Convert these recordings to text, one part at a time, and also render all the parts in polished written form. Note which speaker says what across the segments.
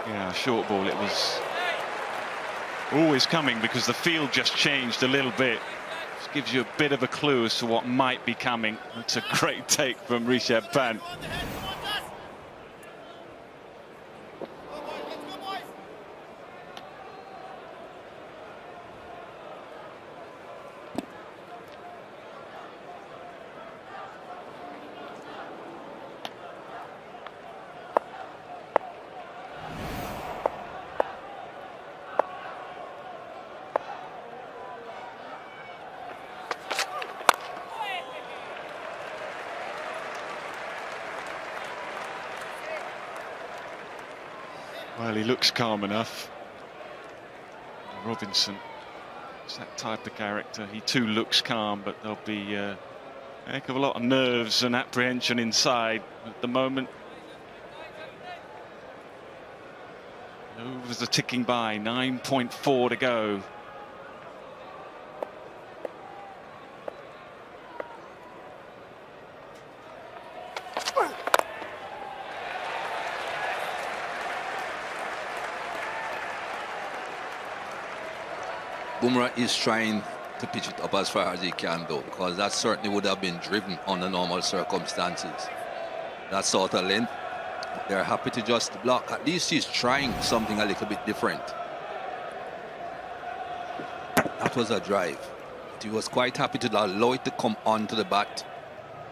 Speaker 1: Yeah, short ball. It was always coming because the field just changed a little bit. Just gives you a bit of a clue as to what might be coming. It's a great take from Rishabh Pant. Well, he looks calm enough. Robinson is that type of character. He too looks calm, but there'll be a heck of a lot of nerves and apprehension inside at the moment. Overs are ticking by, 9.4 to go.
Speaker 2: Bumrah is trying to pitch it up as far as he can, though, because that certainly would have been driven under normal circumstances. That sort of length, they're happy to just block. At least he's trying something a little bit different. That was a drive. He was quite happy to allow it to come onto the bat,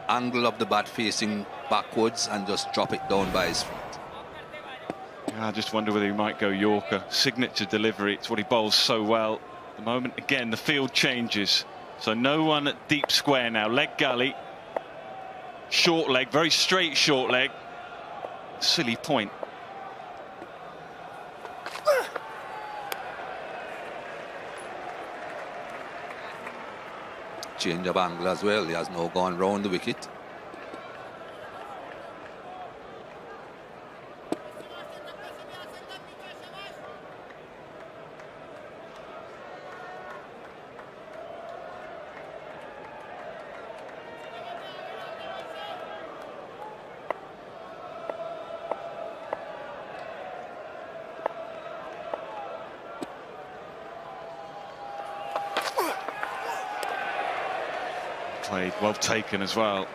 Speaker 2: angle of the bat facing backwards, and just drop it down by his feet.
Speaker 1: Yeah, I just wonder whether he might go Yorker. Signature delivery, it's what he bowls so well. The moment again the field changes, so no one at deep square now. Leg gully, short leg, very straight short leg. Silly point.
Speaker 2: Change of angle as well. He has now gone round the wicket.
Speaker 1: Played, well taken as well.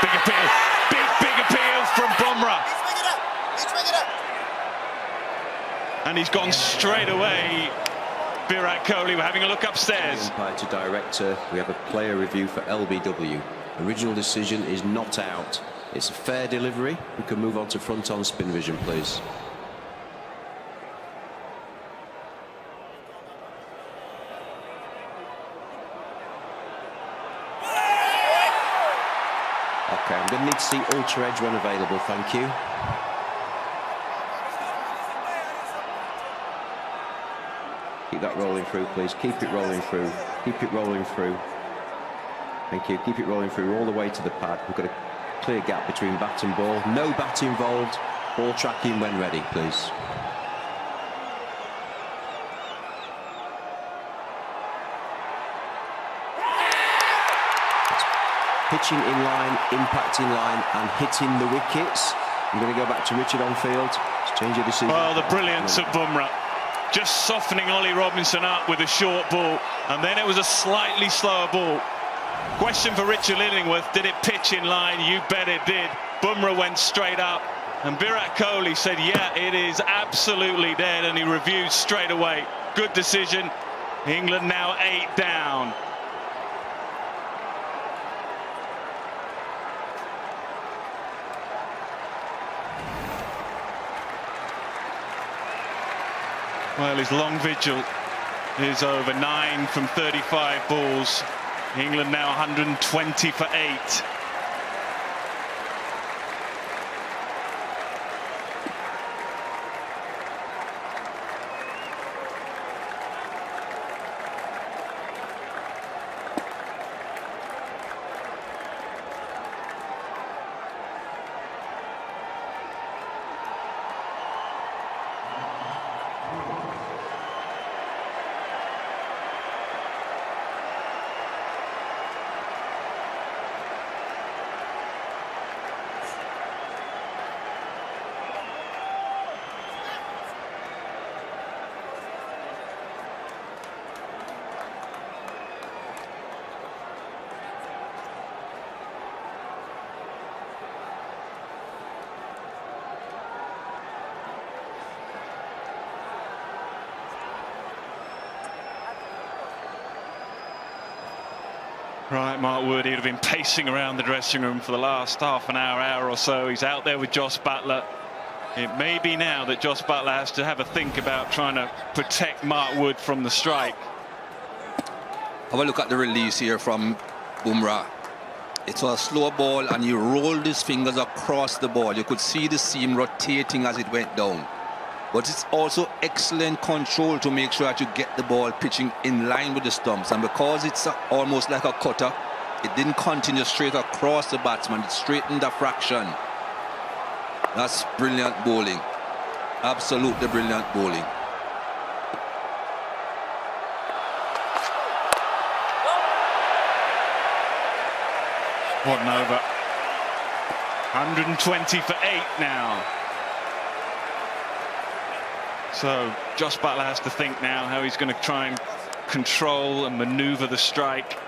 Speaker 1: Big appeal, big appeal from Bumrah. And he's gone straight away. Virat Kohli, we're having a look upstairs.
Speaker 3: Umpire to director, we have a player review for LBW. Original decision is not out. It's a fair delivery. We can move on to front on spin vision, please. Okay, I'm going to need to see ultra edge when available, thank you. Keep that rolling through, please. Keep it rolling through. Keep it rolling through. Thank you. Keep it rolling through all the way to the pad. We've got a clear gap between bat and ball. No bat involved. Ball tracking when ready, please. Pitching in line, impact in line, and hitting the wickets. I'm going to go back to Richard on field. Let's change your decision.
Speaker 1: Well, the brilliance of Bumrah. Just softening Ollie Robinson up with a short ball, and then it was a slightly slower ball. Question for Richard Illingworth, did it pitch in line? You bet it did. Bumrah went straight up, and Virat Kohli said, yeah, it is absolutely dead, and he reviewed straight away. Good decision. England now 8 down. Well, his long vigil is over. 9 from 35 balls. England now 120 for 8. Right, Mark Wood, he'd have been pacing around the dressing room for the last half an hour, hour or so. He's out there with Jos Buttler. It may be now that Jos Buttler has to have a think about trying to protect Mark Wood from the strike.
Speaker 2: Have a look at the release here from Bumrah. It's a slow ball and he rolled his fingers across the ball. You could see the seam rotating as it went down. But it's also excellent control to make sure that you get the ball pitching in line with the stumps. And because it's almost like a cutter, it didn't continue straight across the batsman. It straightened a fraction. That's brilliant bowling. Absolutely brilliant bowling.
Speaker 1: What an over. 120 for 8 now. So Jos Buttler has to think now how he's going to try and control and manoeuvre the strike.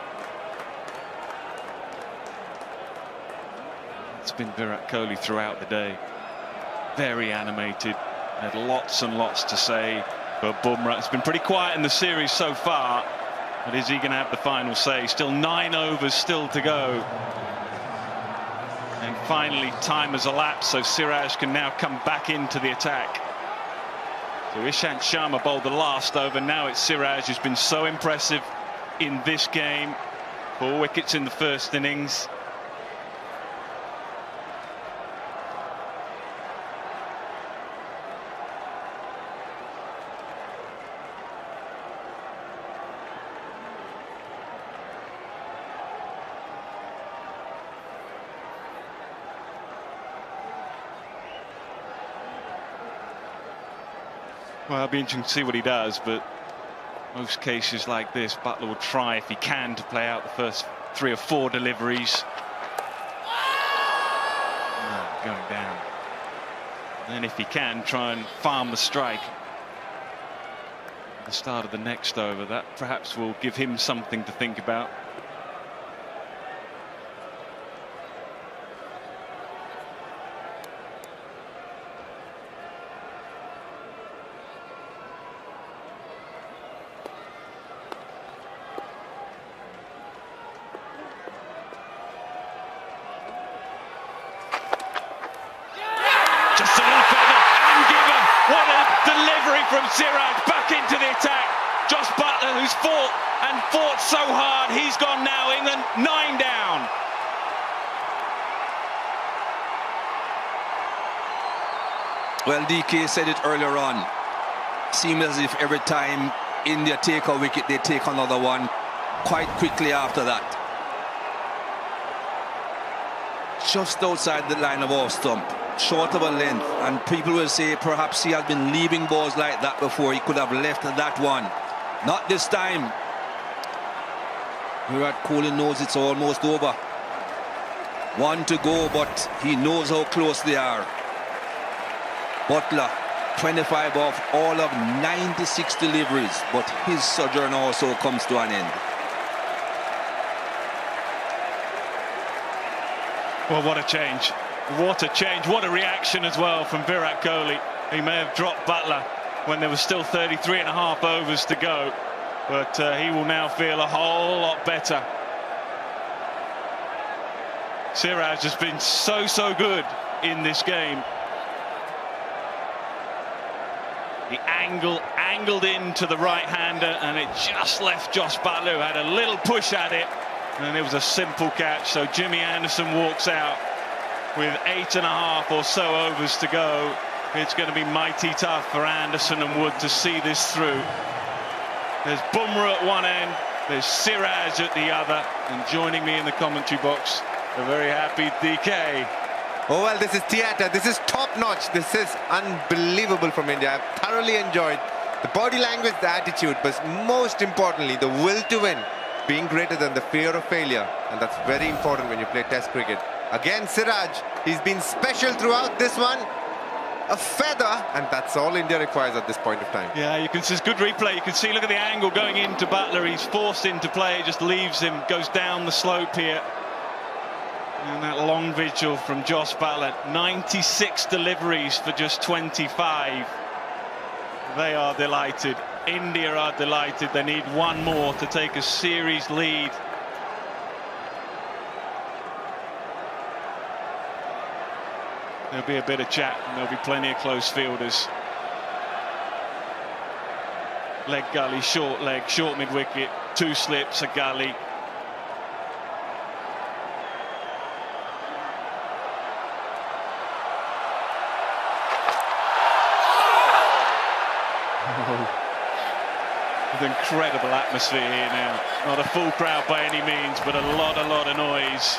Speaker 1: It's been Virat Kohli throughout the day. Very animated. Had lots and lots to say. But Bumrah, it's been pretty quiet in the series so far. But is he going to have the final say? Still 9 overs still to go. And finally time has elapsed, so Siraj can now come back into the attack. So Ishant Sharma bowled the last over. Now it's Siraj who's been so impressive in this game. 4 wickets in the first innings. Well, it'll be interesting to see what he does, but most cases like this, Buttler will try, if he can, to play out the first 3 or 4 deliveries. Going down. And then if he can, try and farm the strike at the start of the next over. That perhaps will give him something to think about. Just a little feather and given. What a delivery from Siraj back into the attack. Jos Buttler, who's fought and fought so hard, he's gone now. England 9 down.
Speaker 2: Well, DK said it earlier on. Seems as if every time India take a wicket, they take another one quite quickly after that. Just outside the line of off stump, short of a length, and people will say perhaps he has been leaving balls like that before. He could have left that one. Not this time. Virat Kohli knows it's almost over. 1 to go, but he knows how close they are. Buttler, 25 off all of 96 deliveries, but his sojourn also comes to an end.
Speaker 1: Well, what a change. What a change. What a reaction as well from Virat Kohli. He may have dropped Buttler when there was still 33.5 overs to go, but he will now feel a whole lot better. Siraj has been so good in this game. The angled into the right-hander, and it just left Jos Buttler, who had a little push at it, and it was a simple catch. So Jimmy Anderson walks out with 8.5 or so overs to go. It's going to be mighty tough for Anderson and Wood to see this through. There's Bumrah at one end, there's Siraj at the other, and joining me in the commentary box, a very happy DK.
Speaker 4: Oh, well, this is theatre. This is top-notch. This is unbelievable from India. I've thoroughly enjoyed the body language, the attitude, but most importantly, the will to win, being greater than the fear of failure. And that's very important when you play Test cricket. Again, Siraj, he's been special throughout this one. A feather, and that's all India requires at this point of time.
Speaker 1: Yeah, you can see, it's good replay. You can see, look at the angle going into Buttler. He's forced into play, just leaves him, goes down the slope here. And that long vigil from Jos Buttler, 96 deliveries for just 25. They are delighted. India are delighted. They need one more to take a series lead There'll be a bit of chat and there'll be plenty of close fielders. Leg gully, short leg, short mid-wicket, 2 slips, a gully. With incredible atmosphere here now. Not a full crowd by any means, but a lot of noise.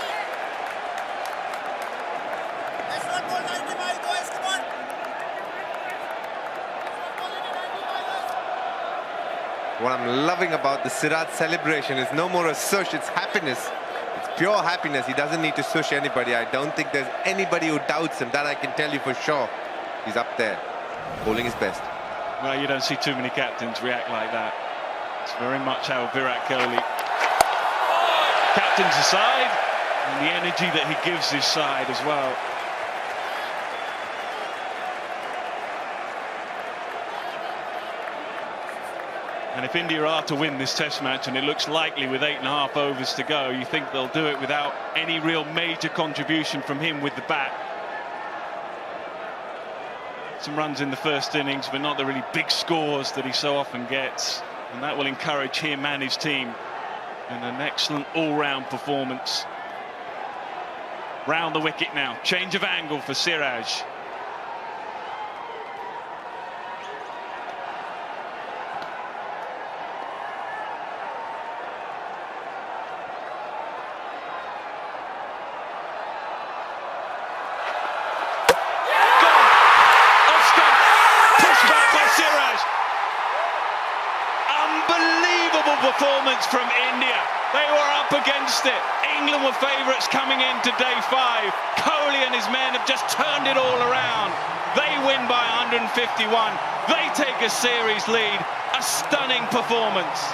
Speaker 4: What I'm loving about the Siraj celebration is no more a sush, it's happiness. It's pure happiness. He doesn't need to sush anybody. I don't think there's anybody who doubts him. That I can tell you for sure. He's up there, bowling his best.
Speaker 1: Well, you don't see too many captains react like that. It's very much how Virat Kohli captains the side, and the energy that he gives his side as well. And if India are to win this test match, and it looks likely with 8.5 overs to go, you think they'll do it without any real major contribution from him with the bat. Some runs in the first innings, but not the really big scores that he so often gets. And that will encourage him and his team in an excellent all-round performance. Round the wicket now. Change of angle for Siraj. Performance from India. They were up against it. England were favourites coming into day 5. Kohli and his men have just turned it all around. They win by 151. They take a series lead. A stunning performance.